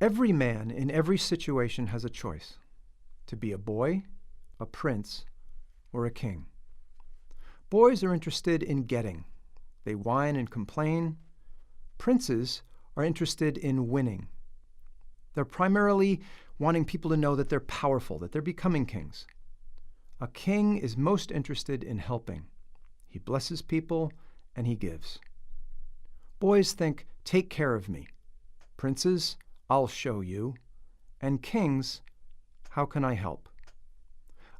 Every man in every situation has a choice to be a boy, a prince, or a king. Boys are interested in getting. They whine and complain. Princes are interested in winning. They're primarily wanting people to know that they're powerful, that they're becoming kings. A king is most interested in helping. He blesses people and he gives. Boys think, take care of me. Princes, I'll show you. And kings, how can I help?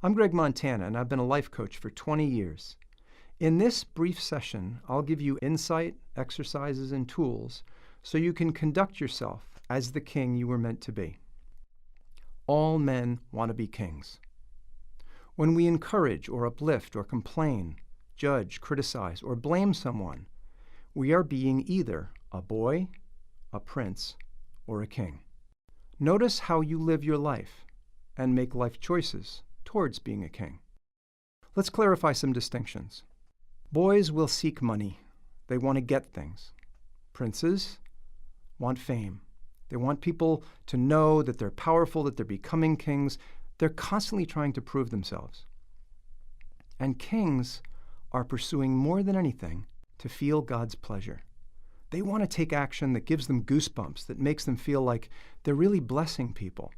I'm Greg Montana, and I've been a life coach for 20 years. In this brief session, I'll give you insight, exercises, and tools so you can conduct yourself as the king you were meant to be. All men want to be kings. When we encourage or uplift or complain, judge, criticize, or blame someone, we are being either a boy, a prince, or a king. Notice how you live your life and make life choices towards being a king. Let's clarify some distinctions. Boys will seek money. They want to get things. Princes want fame. They want people to know that they're powerful, that they're becoming kings. They're constantly trying to prove themselves. And kings are pursuing more than anything to feel God's pleasure. They want to take action that gives them goosebumps, that makes them feel like they're really blessing people.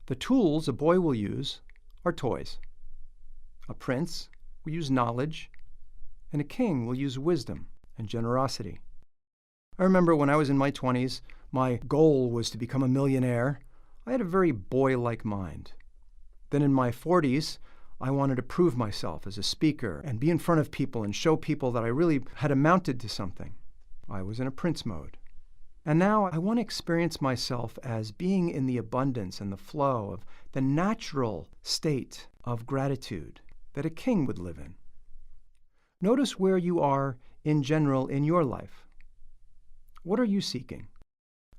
The tools a boy will use are toys. A prince will use knowledge, and a king will use wisdom and generosity. I remember when I was in my 20s, my goal was to become a millionaire. I had a very boy-like mind. Then in my 40s, I wanted to prove myself as a speaker and be in front of people and show people that I really had amounted to something. I was in a prince mode. And now I want to experience myself as being in the abundance and the flow of the natural state of gratitude that a king would live in. Notice where you are in general in your life. What are you seeking?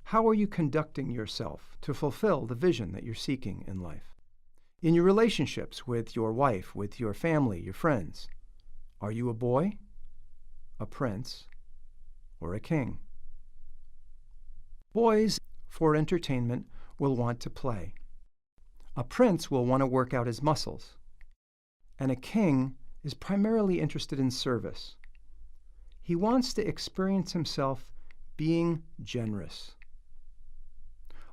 How are you conducting yourself to fulfill the vision that you're seeking in life? In your relationships with your wife, with your family, your friends, are you a boy, a prince, or a king? Boys, for entertainment, will want to play. A prince will want to work out his muscles. And a king is primarily interested in service. He wants to experience himself being generous.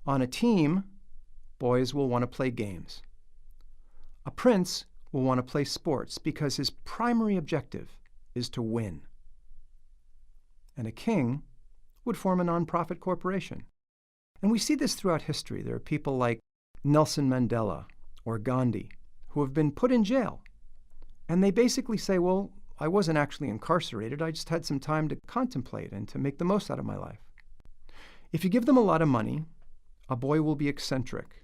On a team, boys will want to play games. A prince will want to play sports because his primary objective is to win. And a king would form a nonprofit corporation. And we see this throughout history. There are people like Nelson Mandela or Gandhi who have been put in jail. And they basically say, well, I wasn't actually incarcerated. I just had some time to contemplate and to make the most out of my life. If you give them a lot of money, a boy will be eccentric.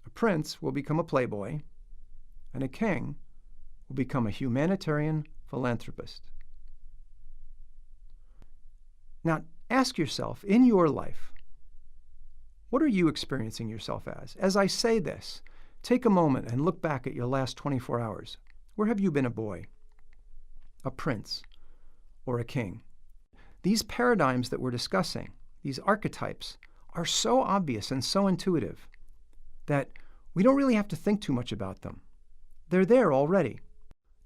A prince will become a playboy. And a king will become a humanitarian philanthropist. Now, ask yourself, in your life, what are you experiencing yourself as? As I say this, take a moment and look back at your last 24 hours. Where have you been a boy, a prince, or a king? These paradigms that we're discussing, these archetypes, are so obvious and so intuitive that we don't really have to think too much about them. They're there already.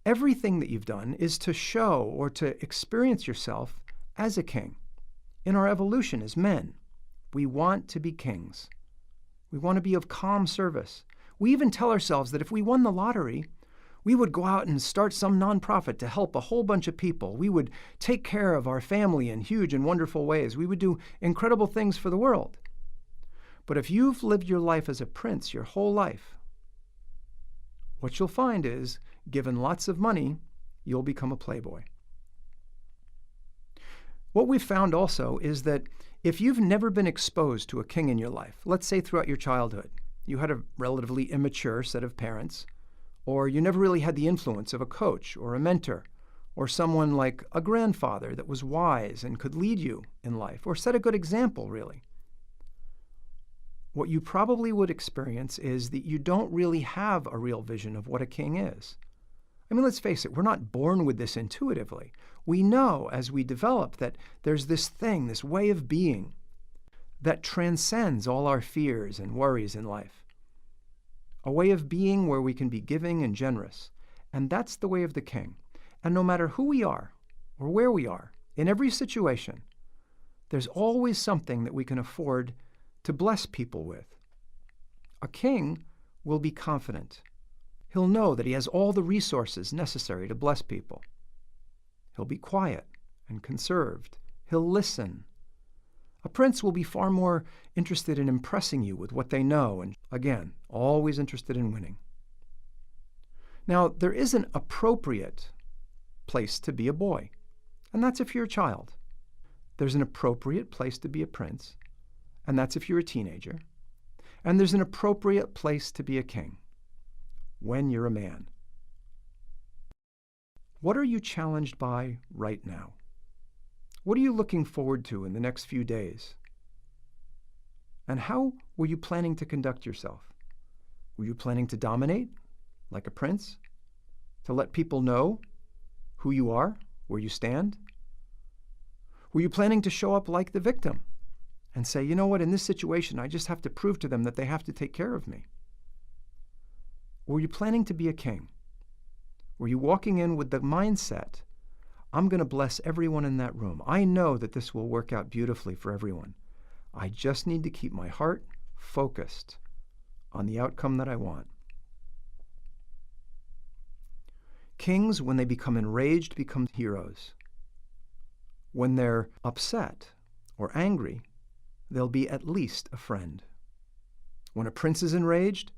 Everything that you've done is to show or to experience yourself as a king. In our evolution as men, we want to be kings. We want to be of calm service. We even tell ourselves that if we won the lottery, we would go out and start some nonprofit to help a whole bunch of people. We would take care of our family in huge and wonderful ways. We would do incredible things for the world. But if you've lived your life as a prince your whole life, what you'll find is, given lots of money, you'll become a playboy. What we've found also is that if you've never been exposed to a king in your life, let's say throughout your childhood, you had a relatively immature set of parents, or you never really had the influence of a coach or a mentor, or someone like a grandfather that was wise and could lead you in life, or set a good example, really. What you probably would experience is that you don't really have a real vision of what a king is. I mean, let's face it, we're not born with this intuitively. We know as we develop that there's this thing, this way of being, that transcends all our fears and worries in life. A way of being where we can be giving and generous. And that's the way of the king. And no matter who we are or where we are, in every situation, there's always something that we can afford to bless people with. A king will be confident. He'll know that he has all the resources necessary to bless people. He'll be quiet and conserved. He'll listen. A prince will be far more interested in impressing you with what they know, and again, always interested in winning. Now, there is an appropriate place to be a boy, and that's if you're a child. There's an appropriate place to be a prince, and that's if you're a teenager. And there's an appropriate place to be a king, when you're a man. What are you challenged by right now? What are you looking forward to in the next few days? And how were you planning to conduct yourself? Were you planning to dominate, like a prince? To let people know who you are, where you stand? Were you planning to show up like the victim and say, you know what, in this situation, I just have to prove to them that they have to take care of me? Or were you planning to be a king? Were you walking in with the mindset, I'm going to bless everyone in that room. I know that this will work out beautifully for everyone. I just need to keep my heart focused on the outcome that I want. Kings, when they become enraged, become heroes. When they're upset or angry, they'll be at least a friend. When a prince is enraged,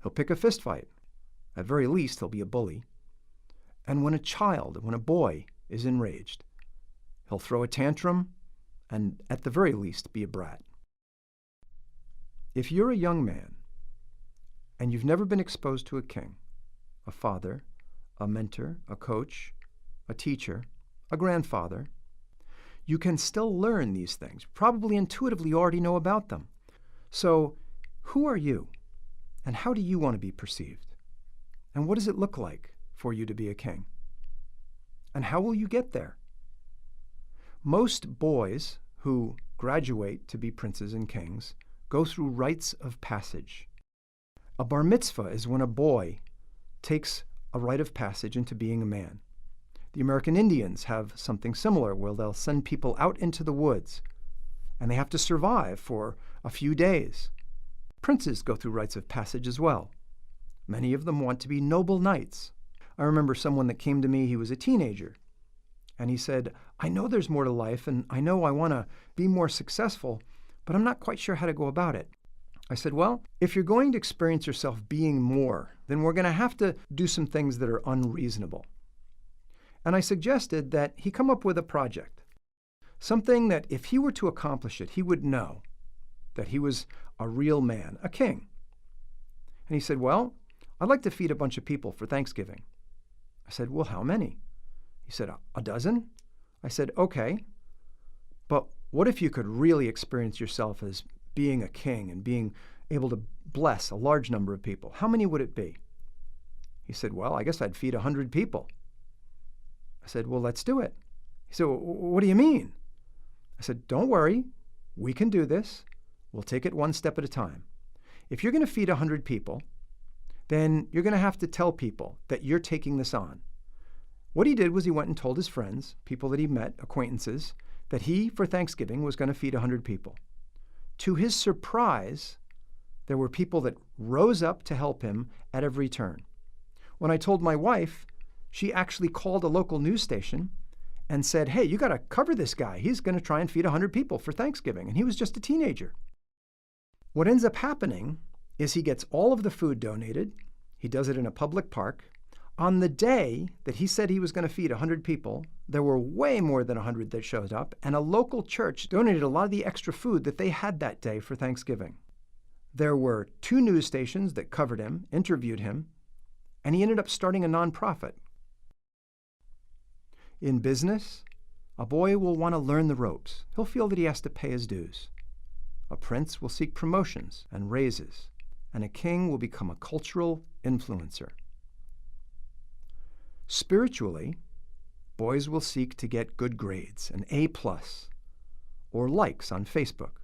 he'll pick a fist fight. At very least, he'll be a bully. And when a boy is enraged, he'll throw a tantrum and at the very least be a brat. If you're a young man and you've never been exposed to a king, a father, a mentor, a coach, a teacher, a grandfather, you can still learn these things. Probably intuitively you already know about them. So who are you? And how do you want to be perceived? And what does it look like for you to be a king? And how will you get there? Most boys who graduate to be princes and kings go through rites of passage. A bar mitzvah is when a boy takes a rite of passage into being a man. The American Indians have something similar where they'll send people out into the woods and they have to survive for a few days. Princes go through rites of passage as well. Many of them want to be noble knights. I remember someone that came to me, he was a teenager, and he said, I know there's more to life and I know I want to be more successful, but I'm not quite sure how to go about it. I said, well, if you're going to experience yourself being more, then we're going to have to do some things that are unreasonable. And I suggested that he come up with a project, something that if he were to accomplish it, he would know that he was a real man, a king. And he said, well, I'd like to feed a bunch of people for Thanksgiving. I said, well, how many? He said, a dozen? I said, okay, but what if you could really experience yourself as being a king and being able to bless a large number of people? How many would it be? He said, well, I guess I'd feed 100 people. I said, well, let's do it. He said, well, what do you mean? I said, don't worry, we can do this. We'll take it one step at a time. If you're going to feed 100 people, then you're going to have to tell people that you're taking this on. What he did was he went and told his friends, people that he met, acquaintances, that he, for Thanksgiving, was going to feed 100 people. To his surprise, there were people that rose up to help him at every turn. When I told my wife, she actually called a local news station and said, hey, you got to cover this guy. He's going to try and feed 100 people for Thanksgiving. And he was just a teenager. What ends up happening is he gets all of the food donated. He does it in a public park. On the day that he said he was going to feed 100 people, there were way more than 100 that showed up, and a local church donated a lot of the extra food that they had that day for Thanksgiving. There were 2 news stations that covered him, interviewed him, and he ended up starting a nonprofit. In business, a boy will want to learn the ropes. He'll feel that he has to pay his dues. A prince will seek promotions and raises, and a king will become a cultural influencer. Spiritually, boys will seek to get good grades, an A+, or likes on Facebook,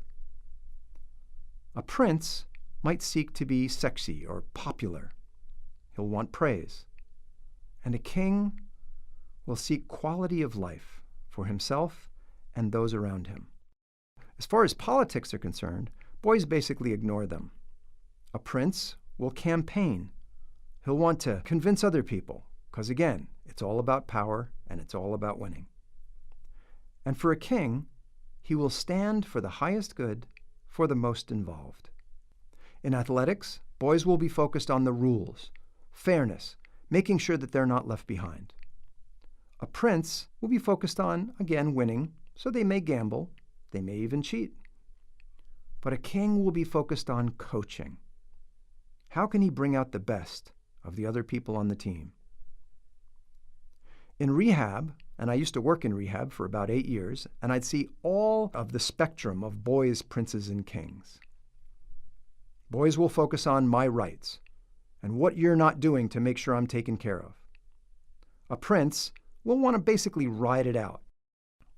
A prince might seek to be sexy or popular. He'll want praise. And a king will seek quality of life for himself and those around him. As far as politics are concerned, boys basically ignore them. A prince will campaign. He'll want to convince other people, because again, it's all about power and it's all about winning. And for a king, he will stand for the highest good for the most involved. In athletics, boys will be focused on the rules, fairness, making sure that they're not left behind. A prince will be focused on, again, winning, so they may gamble, they may even cheat. But a king will be focused on coaching. How can he bring out the best of the other people on the team? In rehab, and I used to work in rehab for about 8 years, and I'd see all of the spectrum of boys, princes, and kings. Boys will focus on my rights and what you're not doing to make sure I'm taken care of. A prince will want to basically ride it out.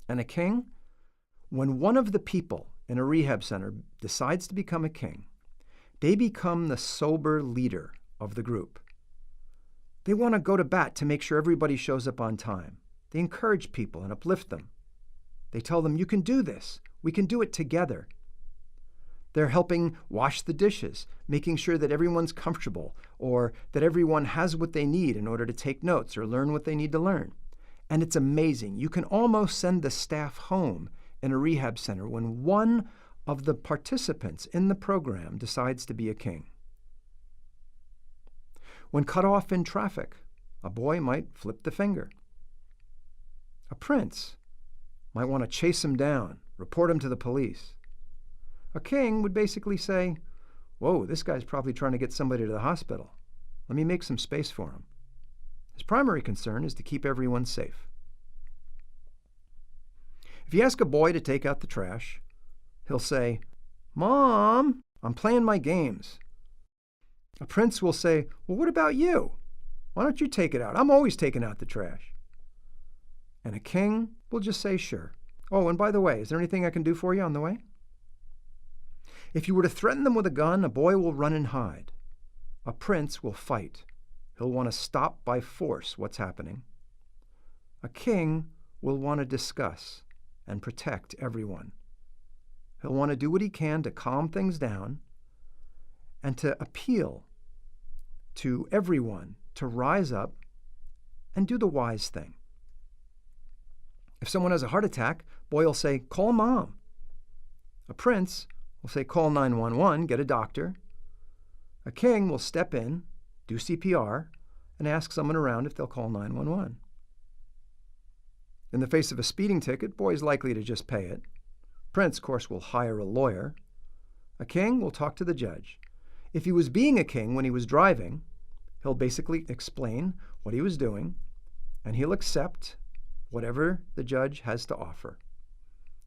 And a king, when one of the people in a rehab center decides to become a king, they become the sober leader of the group. They want to go to bat to make sure everybody shows up on time. They encourage people and uplift them. They tell them, you can do this. We can do it together. They're helping wash the dishes, making sure that everyone's comfortable or that everyone has what they need in order to take notes or learn what they need to learn. And it's amazing. You can almost send the staff home in a rehab center when one of the participants in the program decides to be a king. When cut off in traffic, a boy might flip the finger. A prince might want to chase him down, report him to the police. A king would basically say, whoa, this guy's probably trying to get somebody to the hospital. Let me make some space for him. His primary concern is to keep everyone safe. If you ask a boy to take out the trash, he'll say, Mom, I'm playing my games. A prince will say, well, what about you? Why don't you take it out? I'm always taking out the trash. And a king will just say, sure. Oh, and by the way, is there anything I can do for you on the way? If you were to threaten them with a gun, a boy will run and hide. A prince will fight. He'll want to stop by force what's happening. A king will want to discuss and protect everyone. He'll want to do what he can to calm things down and to appeal to everyone to rise up and do the wise thing. If someone has a heart attack, boy will say, call mom. A prince will say, call 911, get a doctor. A king will step in, do CPR, and ask someone around if they'll call 911. In the face of a speeding ticket, boy's likely to just pay it. Prince, of course, will hire a lawyer. A king will talk to the judge. If he was being a king when he was driving, he'll basically explain what he was doing, and he'll accept whatever the judge has to offer.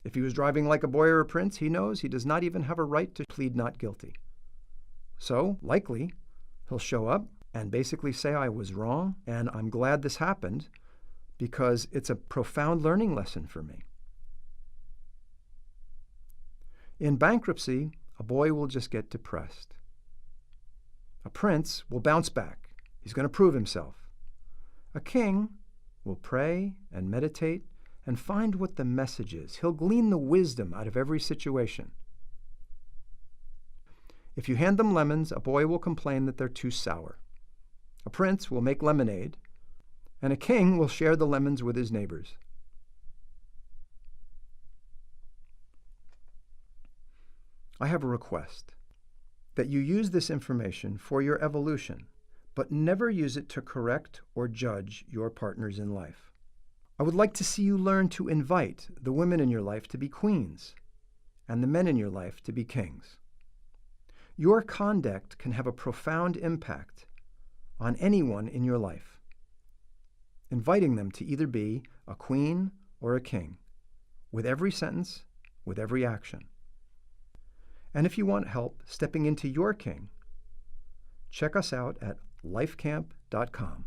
If he was driving like a boy or a prince, he knows he does not even have a right to plead not guilty. So, likely, he'll show up and basically say, I was wrong, and I'm glad this happened because it's a profound learning lesson for me. In bankruptcy, a boy will just get depressed. A prince will bounce back. He's going to prove himself. A king will pray and meditate and find what the message is. He'll glean the wisdom out of every situation. If you hand them lemons, a boy will complain that they're too sour. A prince will make lemonade, and a king will share the lemons with his neighbors. I have a request that you use this information for your evolution, but never use it to correct or judge your partners in life. I would like to see you learn to invite the women in your life to be queens and the men in your life to be kings. Your conduct can have a profound impact on anyone in your life, inviting them to either be a queen or a king, with every sentence, with every action. And if you want help stepping into your king, check us out at lifecamp.com.